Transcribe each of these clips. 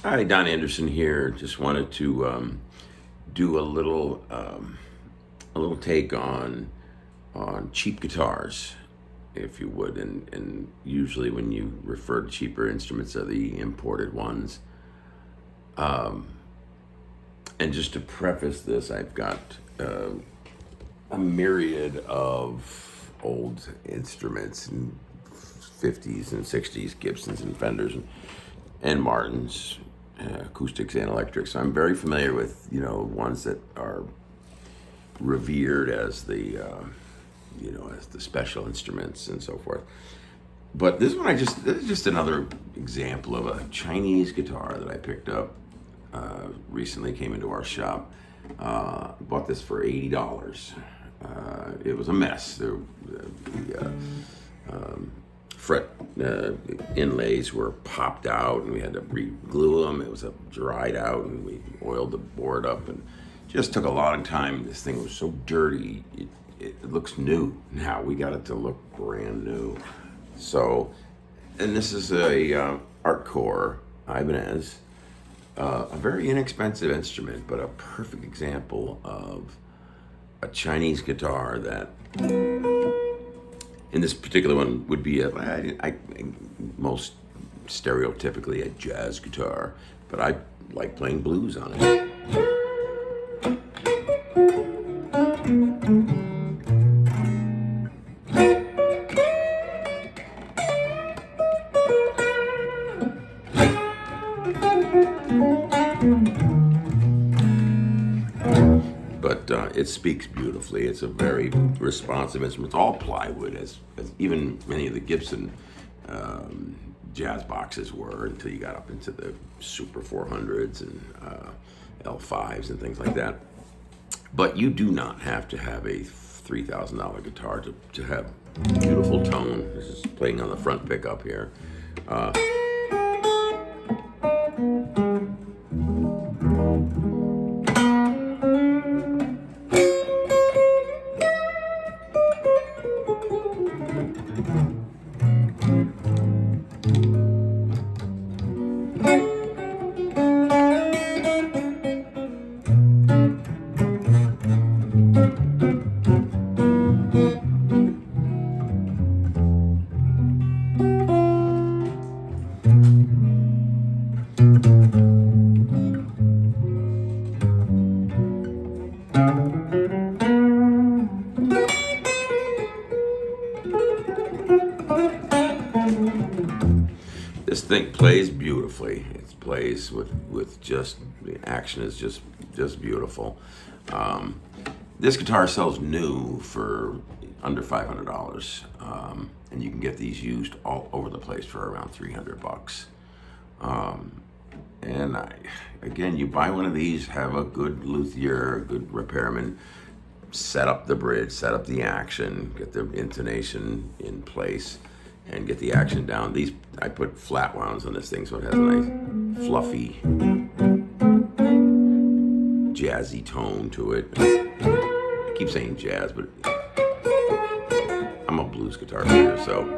Hi, Don Anderson here. Just wanted to do a little take on cheap guitars, if you would. And usually when you refer to cheaper instruments, are the imported ones. And just to preface this, I've got a myriad of old instruments and 50s and 60s Gibsons and Fenders and Martins, acoustics and electrics. So I'm very familiar with ones that are revered as as the special instruments and so forth. But this is just another example of a Chinese guitar that I picked up recently. Came into our shop. Bought this for $80. It was a mess. The fret inlays were popped out, and we had to re-glue them. It was dried out, and we oiled the board up, and just took a long time. This thing was so dirty. It looks new now. We got it to look brand new. So, and this is a Artcore Ibanez, a very inexpensive instrument, but a perfect example of a Chinese guitar that, in this particular one, would be most stereotypically a jazz guitar, but I like playing blues on it. But it speaks beautifully. It's a very responsive instrument. It's all plywood, as even many of the Gibson jazz boxes were, until you got up into the Super 400s and L5s and things like that. But you do not have to have a $3,000 guitar to have beautiful tone. This is playing on the front pickup here. This thing plays beautifully. It plays with just, the action is just beautiful. This guitar sells new for under $500, and you can get these used all over the place for around $300. And again, you buy one of these, have a good luthier, a good repairman set up the bridge, set up the action, get the intonation in place, and get the action down. These, I put flat wounds on this thing, so it has a nice fluffy jazzy tone to it. I keep saying jazz, but I'm a blues guitar player, so.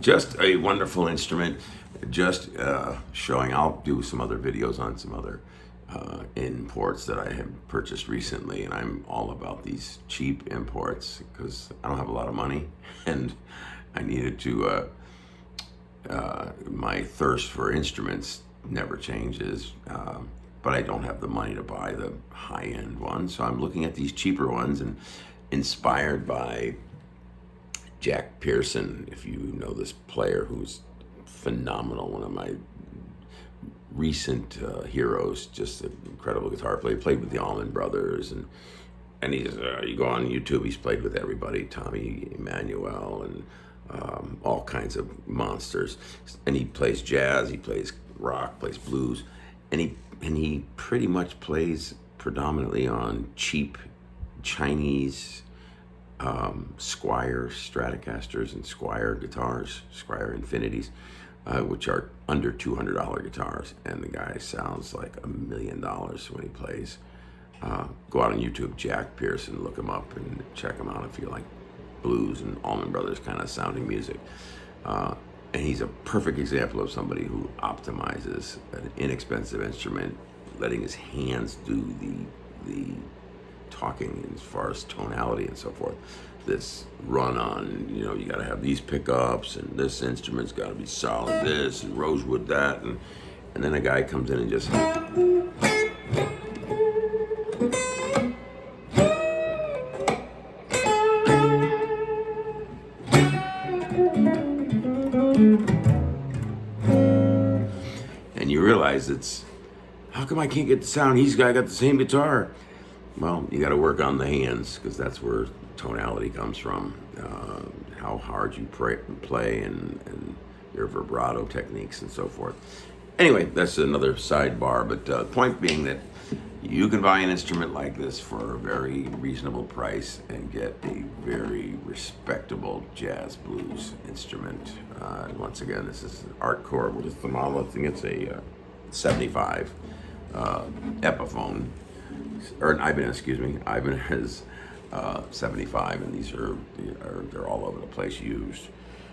Just a wonderful instrument. Just showing, I'll do some other videos on some other imports that I have purchased recently, and I'm all about these cheap imports because I don't have a lot of money, and I needed to, my thirst for instruments never changes, but I don't have the money to buy the high-end ones, so I'm looking at these cheaper ones, and inspired by Jack Pearson, if you know this player who's phenomenal, one of my recent heroes, just an incredible guitar player. Played with the Allman Brothers, and he's you go on YouTube, he's played with everybody, Tommy Emmanuel and all kinds of monsters. And he plays jazz, he plays rock, plays blues, and he pretty much plays predominantly on cheap Chinese Squier Stratocasters and Squier guitars, Squier Infinities, which are under $200 guitars, and the guy sounds like $1 million when he plays. Go out on YouTube, Jack Pearson, look him up and check him out if you like blues and Allman Brothers kind of sounding music. And he's a perfect example of somebody who optimizes an inexpensive instrument, letting his hands do the talking as far as tonality and so forth. This run on, you got to have these pickups, and this instrument's got to be solid this, and rosewood that, and then a guy comes in and just... And you realize how come I can't get the sound? He's got the same guitar. Well, you got to work on the hands, because that's where tonality comes from. How hard you play and your vibrato techniques and so forth. Anyway, that's another sidebar, but point being that you can buy an instrument like this for a very reasonable price and get a very respectable jazz blues instrument. Once again, this is an Artcore with the model. I think it's a 75 Epiphone, or an Ibanez, Ibanez 75, and these they're all over the place used.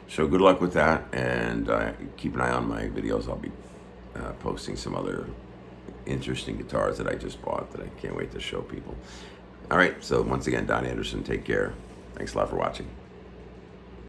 So good luck with that, and keep an eye on my videos. I'll be posting some other interesting guitars that I just bought that I can't wait to show people. All right, so once again, Don Anderson, take care. Thanks a lot for watching.